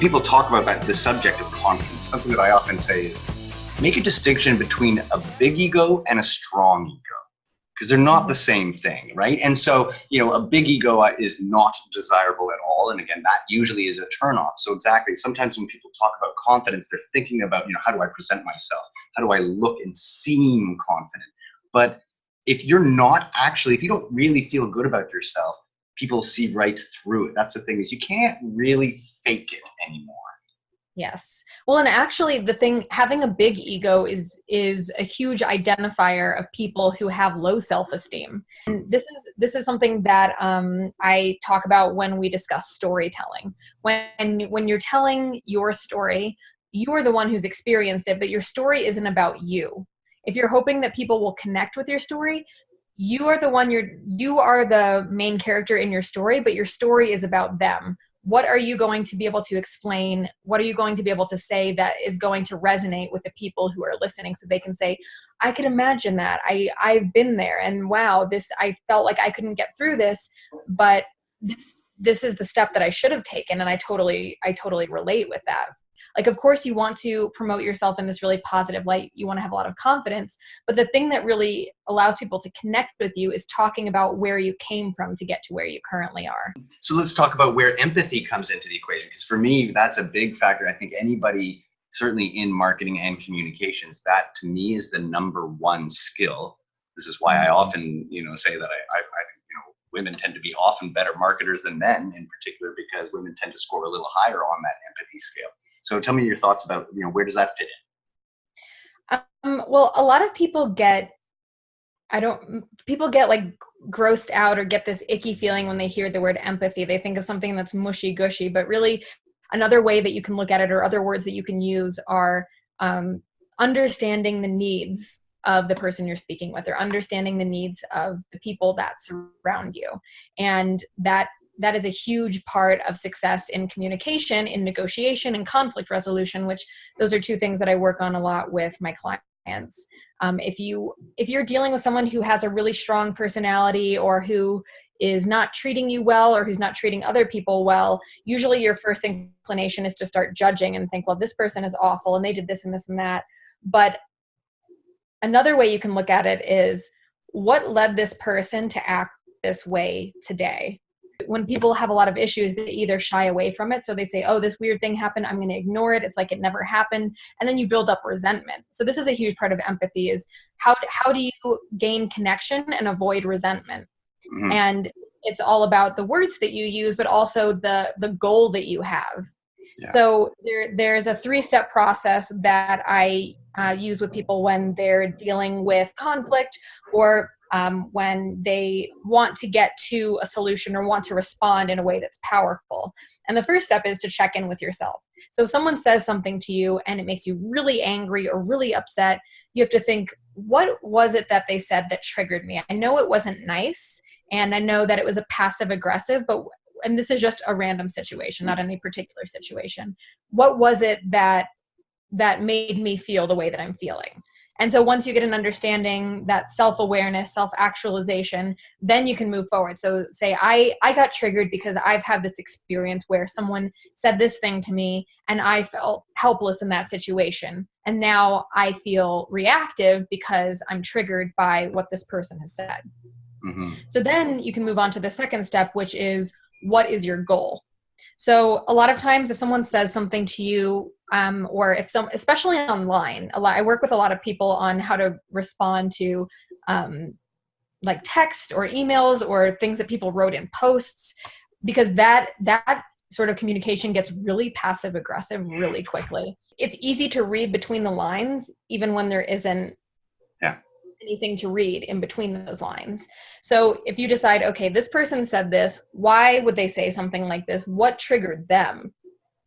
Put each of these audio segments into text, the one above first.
people talk about the subject of confidence, something that I often say is make a distinction between a big ego and a strong ego, because they're not the same thing, right? And so, a big ego is not desirable at all. And again, that usually is a turnoff. So exactly, sometimes when people talk about confidence, they're thinking about, how do I present myself? How do I look and seem confident? But if you don't really feel good about yourself, people see right through it. That's the thing, is you can't really fake it anymore. Yes. Well, and actually having a big ego is a huge identifier of people who have low self-esteem. And this is something that I talk about when we discuss storytelling. When you're telling your story, you are the one who's experienced it, but your story isn't about you. If you're hoping that people will connect with your story, you are the main character in your story, but your story is about them. What are you going to be able to explain? What are you going to be able to say that is going to resonate with the people who are listening, so they can say, I could imagine that. I've been there, and wow, I felt like I couldn't get through this, but this is the step that I should have taken, and I totally relate with that. Like, of course, you want to promote yourself in this really positive light. You want to have a lot of confidence. But the thing that really allows people to connect with you is talking about where you came from to get to where you currently are. So let's talk about where empathy comes into the equation. Because for me, that's a big factor. I think anybody, certainly in marketing and communications, that to me is the number one skill. This is why I often, say that I women tend to be often better marketers than men, in particular, because women tend to score a little higher on that empathy scale. So tell me your thoughts about, where does that fit in? Well, a lot of people get like grossed out or get this icky feeling when they hear the word empathy. They think of something that's mushy gushy, but really another way that you can look at it, or other words that you can use, are understanding the needs of the person you're speaking with, or understanding the needs of the people that surround you. And that is a huge part of success in communication, in negotiation, and conflict resolution, which those are two things that I work on a lot with my clients. If you're dealing with someone who has a really strong personality, or who is not treating you well, or who's not treating other people well, usually your first inclination is to start judging and think, well, this person is awful and they did this and this and that. But another way you can look at it is, what led this person to act this way today? When people have a lot of issues, they either shy away from it. So they say, oh, this weird thing happened, I'm going to ignore it. It's like it never happened. And then you build up resentment. So this is a huge part of empathy, is how do you gain connection and avoid resentment? Mm-hmm. And it's all about the words that you use, but also the goal that you have. Yeah. So there's a 3-step process that I use with people when they're dealing with conflict, or when they want to get to a solution or want to respond in a way that's powerful. And the first step is to check in with yourself. So if someone says something to you and it makes you really angry or really upset, you have to think, what was it that they said that triggered me? I know it wasn't nice, and I know that it was a passive aggressive, and this is just a random situation, not any particular situation. What was it that made me feel the way that I'm feeling? And so once you get an understanding, that self-awareness, self-actualization, then you can move forward. So say, I got triggered because I've had this experience where someone said this thing to me and I felt helpless in that situation. And now I feel reactive because I'm triggered by what this person has said. Mm-hmm. So then you can move on to the second step, which is, what is your goal? So a lot of times if someone says something to you, or especially online, I work with a lot of people on how to respond to like text or emails or things that people wrote in posts, because that sort of communication gets really passive aggressive really quickly. It's easy to read between the lines, even when there isn't anything to read in between those lines. So if you decide, okay, this person said this, why would they say something like this? What triggered them?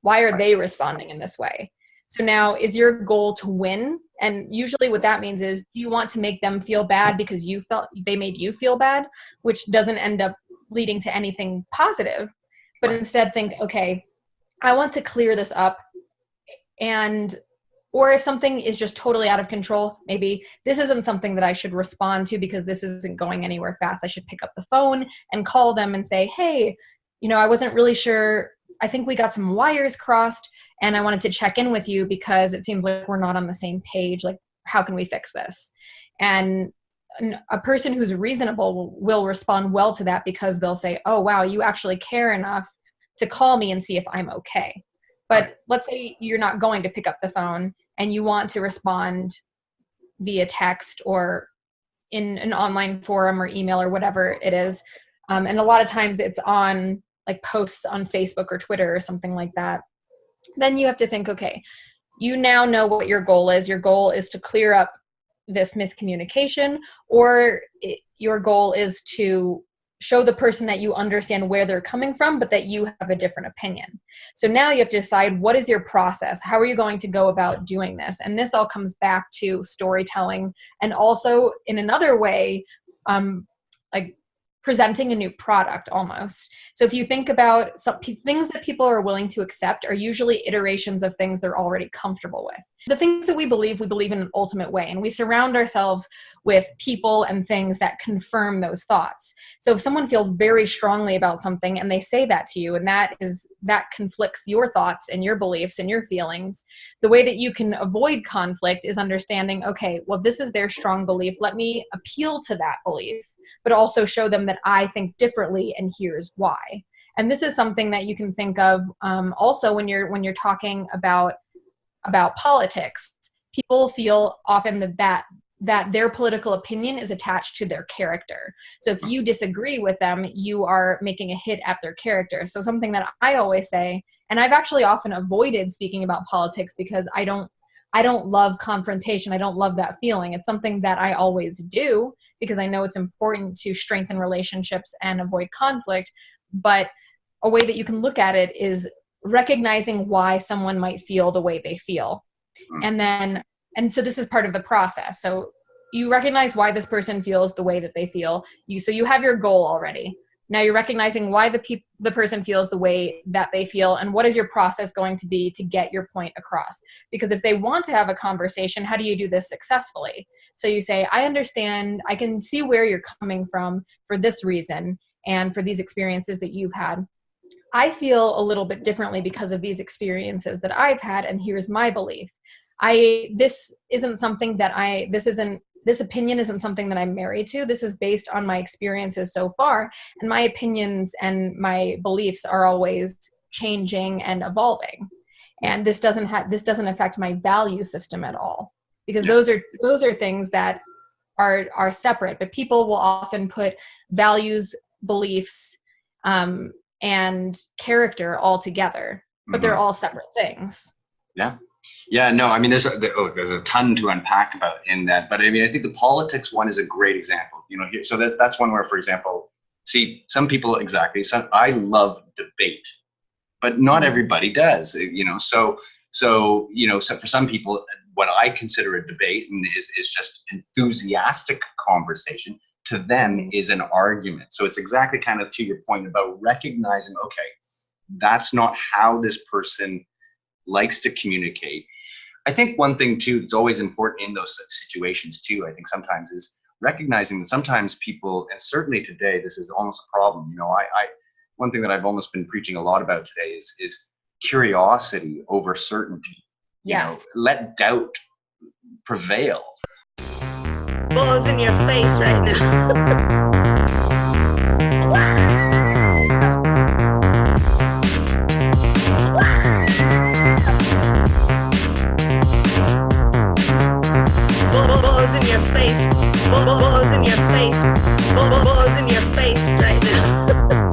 Why are they responding in this way? So now, is your goal to win? And usually what that means is, do you want to make them feel bad because you felt they made you feel bad, which doesn't end up leading to anything positive, but instead think, okay, I want to clear this up. Or if something is just totally out of control, maybe this isn't something that I should respond to because this isn't going anywhere fast. I should pick up the phone and call them and say, hey, I wasn't really sure I think we got some wires crossed, and I wanted to check in with you because it seems like we're not on the same page. Like, how can we fix this? And a person who's reasonable will respond well to that, because they'll say, oh, wow, you actually care enough to call me and see if I'm okay. But let's say you're not going to pick up the phone and you want to respond via text or in an online forum or email or whatever it is. And a lot of times it's on like posts on Facebook or Twitter or something like that. Then you have to think, okay, you now know what your goal is. Your goal is to clear up this miscommunication, or your goal is to show the person that you understand where they're coming from, but that you have a different opinion. So now you have to decide, what is your process? How are you going to go about doing this? And this all comes back to storytelling, and also in another way, like presenting a new product almost. So if you think about some things that people are willing to accept are usually iterations of things they're already comfortable with. The things that we believe in an ultimate way, and we surround ourselves with people and things that confirm those thoughts. So if someone feels very strongly about something and they say that to you, and that conflicts your thoughts and your beliefs and your feelings, the way that you can avoid conflict is understanding, okay, well, this is their strong belief. Let me appeal to that belief, but also show them that I think differently, and here's why. And this is something that you can think of also when you're talking about politics. People feel often that their political opinion is attached to their character. So if you disagree with them, you are making a hit at their character. So something that I always say, and I've actually often avoided speaking about politics because I don't love confrontation. I don't love that feeling. It's something that I always do because I know it's important to strengthen relationships and avoid conflict. But a way that you can look at it is recognizing why someone might feel the way they feel. And so this is part of the process. So you recognize why this person feels the way that they feel. So you have your goal already. Now you're recognizing why the person feels the way that they feel, and what is your process going to be to get your point across? Because if they want to have a conversation, how do you do this successfully? So you say, I understand, I can see where you're coming from for this reason and for these experiences that you've had. I feel a little bit differently because of these experiences that I've had, and here's my belief. This opinion isn't something that I'm married to. This is based on my experiences so far, and my opinions and my beliefs are always changing and evolving. And this doesn't affect my value system at all, because those are things that are separate. But people will often put values, beliefs, and character all together, but they're all separate things. Yeah, no, I mean, there's a ton to unpack about in that, but I mean, I think the politics one is a great example, so that's one where, for example, see, some people, I love debate, but not everybody does, so for some people, what I consider a debate is just enthusiastic conversation, to them is an argument. So it's exactly kind of to your point about recognizing, okay, that's not how this person likes to communicate. I think one thing too that's always important in those situations too, I think sometimes, is recognizing that sometimes people, and certainly today, this is almost a problem. One thing that I've almost been preaching a lot about today is curiosity over certainty. Yes. Let doubt prevail. Balls in your face right now. Balls in your face. Balls in your face. Balls in your face right now.